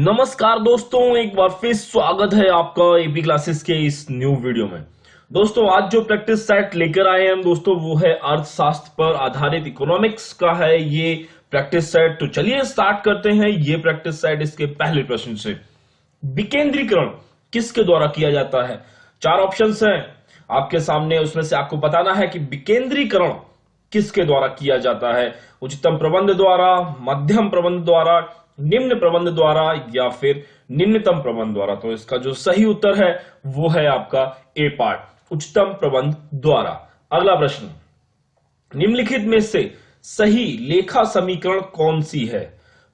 नमस्कार दोस्तों, एक बार फिर स्वागत है आपका एपी क्लासेस के इस न्यू वीडियो में। दोस्तों आज जो प्रैक्टिस सेट लेकर आए हैं हम दोस्तों वो है अर्थशास्त्र पर आधारित इकोनॉमिक्स का है ये प्रैक्टिस सेट। तो चलिए स्टार्ट करते हैं ये प्रैक्टिस सेट। इसके पहले प्रश्न से, विकेंद्रीकरण किसके द्वारा किया जाता है? चार ऑप्शंस हैं आपके सामने, उसमें से आपको बताना है कि विकेंद्रीकरण किसके द्वारा किया जाता है। उच्चतम प्रबंध द्वारा, मध्यम प्रबंध द्वारा, निम्न प्रबंध द्वारा या फिर निम्नतम प्रबंध द्वारा। तो इसका जो सही उत्तर है वो है आपका ए पार्ट, उच्चतम प्रबंध द्वारा। अगला प्रश्न, निम्नलिखित में से सही लेखा समीकरण कौन सी है?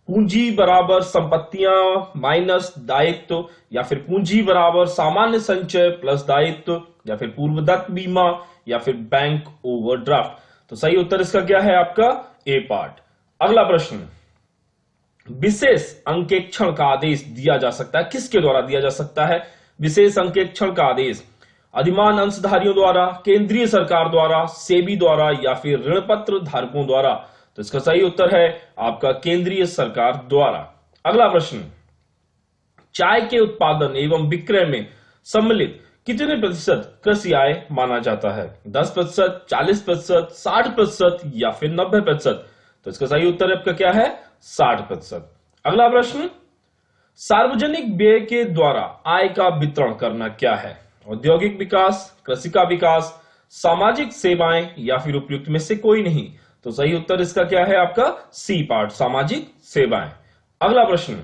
पूंजी बराबर संपत्तियां माइनस दायित्व, या फिर पूंजी बराबर सामान्य संचय प्लस दायित्व, या फिर पूर्वदत्त बीमा, या फिर बैंक ओवरड्राफ्ट। तो सही उत्तर इसका क्या है आपका ए पार्ट। अगला प्रश्न, विशेष अंकेक्षण का आदेश दिया जा सकता है, किसके द्वारा दिया जा सकता है? विशेष अंकेक्षण का आदेश अधिमान अंशधारियों द्वारा, केंद्रीय सरकार द्वारा, सेबी द्वारा, या फिर ऋण पत्र धारकों द्वारा। तो इसका सही उत्तर है आपका केंद्रीय सरकार द्वारा। अगला प्रश्न, चाय के उत्पादन एवं विक्रय में सम्मिलित कितने प्रतिशत कृषि आय माना जाता है? 10%, 40%, 60% या फिर 90%। तो इसका सही उत्तर आपका क्या है? 60%। अगला प्रश्न, सार्वजनिक व्यय के द्वारा आय का वितरण करना क्या है? औद्योगिक विकास, कृषि का विकास, सामाजिक सेवाएं या फिर उपयुक्त में से कोई नहीं। तो सही उत्तर इसका क्या है आपका सी पार्ट, सामाजिक सेवाएं। अगला प्रश्न,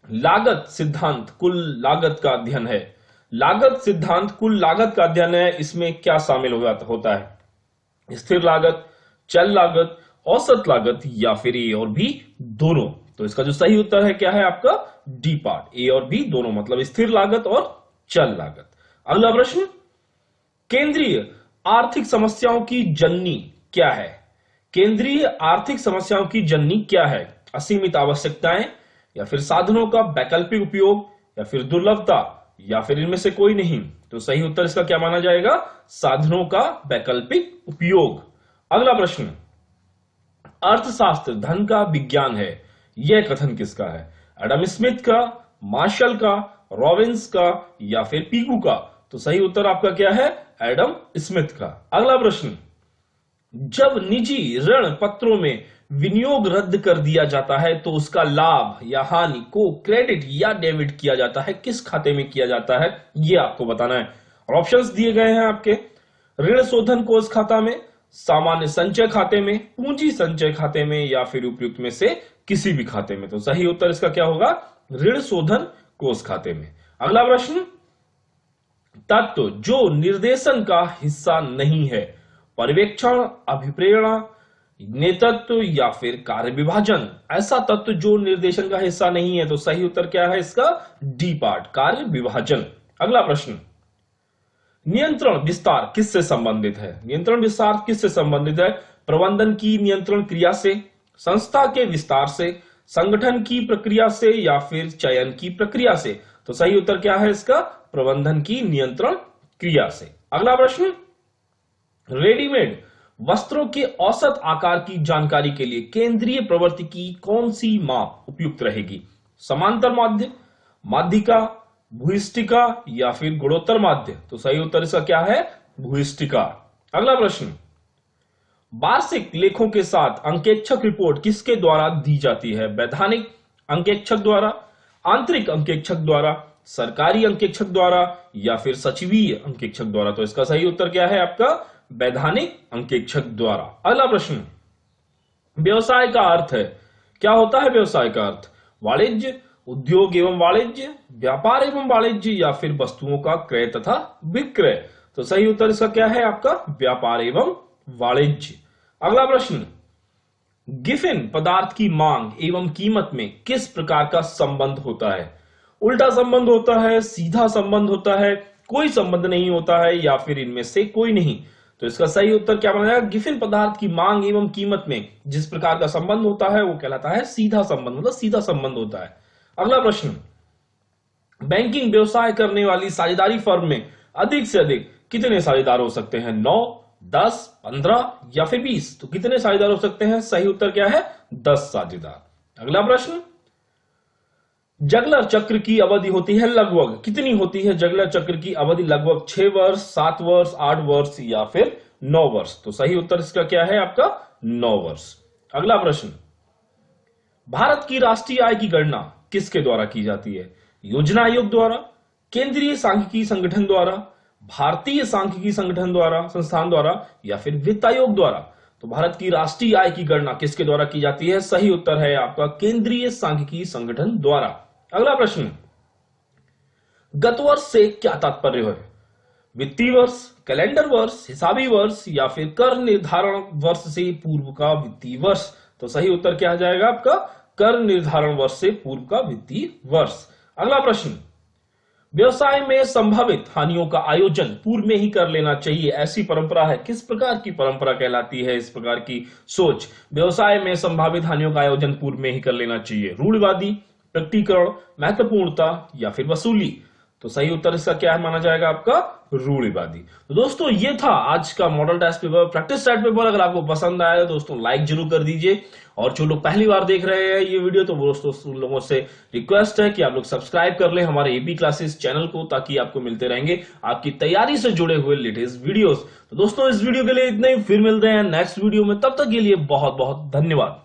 लागत सिद्धांत कुल लागत का अध्ययन है। लागत सिद्धांत कुल लागत का अध्ययन है, इसमें क्या शामिल होता है? स्थिर लागत, चल लागत, औसत लागत या फिर ए और बी दोनों। तो इसका जो सही उत्तर है क्या है आपका डी पार्ट, ए और बी दोनों, मतलब स्थिर लागत और चल लागत। अगला प्रश्न, केंद्रीय आर्थिक समस्याओं की जननी क्या है? केंद्रीय आर्थिक समस्याओं की जननी क्या है? असीमित आवश्यकताएं, या फिर साधनों का वैकल्पिक उपयोग, या फिर दुर्लभता, या फिर इनमें से कोई नहीं। तो सही उत्तर इसका क्या माना जाएगा? साधनों का वैकल्पिक उपयोग। अगला प्रश्न, अर्थशास्त्र धन का विज्ञान है, यह कथन किसका है? एडम स्मिथ का, मार्शल का, रॉबिन्स का, या फिर पीकू का। तो सही उत्तर आपका क्या है? एडम स्मिथ का। अगला प्रश्न, जब निजी ऋण पत्रों में विनियोग रद्द कर दिया जाता है तो उसका लाभ या हानि को क्रेडिट या डेबिट किया जाता है, किस खाते में किया जाता है यह आपको बताना है। और ऑप्शंस दिए गए हैं आपके, ऋण शोधन कोष खाता में, सामान्य संचय खाते में, पूंजी संचय खाते में, या फिर उपयुक्त में से किसी भी खाते में। तो सही उत्तर इसका क्या होगा? ऋण शोधन कोष खाते में। अगला प्रश्न, तत्व जो निर्देशन का हिस्सा नहीं है, पर्यवेक्षण, अभिप्रेरणा, नेतृत्व या फिर कार्य विभाजन। ऐसा तत्व जो निर्देशन का हिस्सा नहीं है, तो सही उत्तर क्या है इसका? डी पार्ट, कार्य विभाजन। अगला प्रश्न, नियंत्रण विस्तार किससे संबंधित है? नियंत्रण विस्तार किससे संबंधित है? प्रबंधन की नियंत्रण क्रिया से, संस्था के विस्तार से, संगठन की प्रक्रिया से, या फिर चयन की प्रक्रिया से। तो सही उत्तर क्या है इसका? प्रबंधन की नियंत्रण क्रिया से। अगला प्रश्न, रेडीमेड वस्त्रों के औसत आकार की जानकारी के लिए केंद्रीय प्रवृत्ति की कौन सी माप उपयुक्त रहेगी? समांतर माध्य, माध्यिका, भूयिष्ठिका, या फिर गुणोत्तर माध्य। तो सही उत्तर इसका क्या है? भूयिष्ठिका। अगला प्रश्न, वार्षिक लेखों के साथ अंकेक्षक रिपोर्ट किसके द्वारा दी जाती है? वैधानिक अंकेक्षक द्वारा, आंतरिक अंकेक्षक द्वारा, सरकारी अंकेक्षक द्वारा, या फिर सचिवीय अंकेक्षक द्वारा। तो इसका सही उत्तर क्या है आपका? वैधानिक अंकेक्षक द्वारा। अगला प्रश्न, व्यवसाय का अर्थ है, क्या होता है व्यवसाय का अर्थ? वाणिज्य, उद्योग एवं वाणिज्य, व्यापार एवं वाणिज्य, या फिर वस्तुओं का क्रय तथा विक्रय। तो सही उत्तर इसका क्या है आपका? व्यापार एवं वाणिज्य। अगला प्रश्न, गिफिन पदार्थ की मांग एवं कीमत में किस प्रकार का संबंध होता है? उल्टा संबंध होता है, सीधा संबंध होता है, कोई संबंध नहीं होता है, या फिर इनमें से कोई नहीं। तो इसका सही उत्तर क्या बनेगा? गिफिन पदार्थ की मांग एवं कीमत में जिस प्रकार का संबंध होता है वो कहलाता है सीधा संबंध, मतलब सीधा संबंध होता है। अगला प्रश्न, बैंकिंग व्यवसाय करने वाली साझेदारी फर्म में अधिक से अधिक कितने साझेदार हो सकते हैं? 9, 10, 15 या फिर 20। तो कितने साझेदार हो सकते हैं? सही उत्तर क्या है? 10 साझेदार। अगला प्रश्न, जगलर चक्र की अवधि होती है लगभग कितनी होती है? जगलर चक्र की अवधि लगभग 6 वर्ष, 7 वर्ष, 8 वर्ष या फिर 9 वर्ष। तो सही उत्तर इसका क्या है आपका? 9 वर्ष। अगला प्रश्न, भारत की राष्ट्रीय आय की गणना किसके द्वारा की जाती है? योजना आयोग द्वारा, केंद्रीय सांख्यिकी संगठन द्वारा, भारतीय सांख्यिकी संगठन द्वारा, संस्थान द्वारा या फिर वित्त आयोग द्वारा। तो भारत की राष्ट्रीय आय की गणना किसके द्वारा की जाती है? सही उत्तर है आपका केंद्रीय सांख्यिकी संगठन द्वारा। अगला प्रश्न, गत वर्ष से क्या तात्पर्य है? वित्तीय वर्ष, कैलेंडर वर्ष, हिसाबी वर्ष या फिर कर निर्धारण वर्ष से पूर्व का वित्तीय वर्ष। तो सही उत्तर क्या आ जाएगा आपका? कर निर्धारण वर्ष से पूर्व का वित्तीय वर्ष। अगला प्रश्न, व्यवसाय में संभावित हानियों का आयोजन पूर्व में ही कर लेना चाहिए, ऐसी परंपरा है। किस प्रकार की परंपरा कहलाती है इस प्रकार की सोच? व्यवसाय में संभावित हानियों का आयोजन पूर्व में ही कर लेना चाहिए। रूढ़िवादी, प्रकटीकरण, महत्वपूर्णता या फिर वसूली। तो सही उत्तर इसका क्या माना जाएगा आपका? रूढ़िवादी। तो दोस्तों ये था आज का model test paper, practice set paper. अगर आपको पसंद आया तो दोस्तों लाइक जरूर कर दीजिए, और जो लोग पहली बार देख रहे हैं ये वीडियो तो दोस्तों उन लोगों से रिक्वेस्ट है कि आप लोग सब्सक्राइब कर लें हमारे एपी क्लासेस चैनल को, ताकि आपको मिलते रहेंगे आपकी तैयारी से जुड़े हुए लेटेस्ट वीडियोस। तो दोस्तों इस वीडियो के लिए इतना ही, फिर मिलते हैं नेक्स्ट वीडियो में, तब तक के लिए बहुत बहुत धन्यवाद।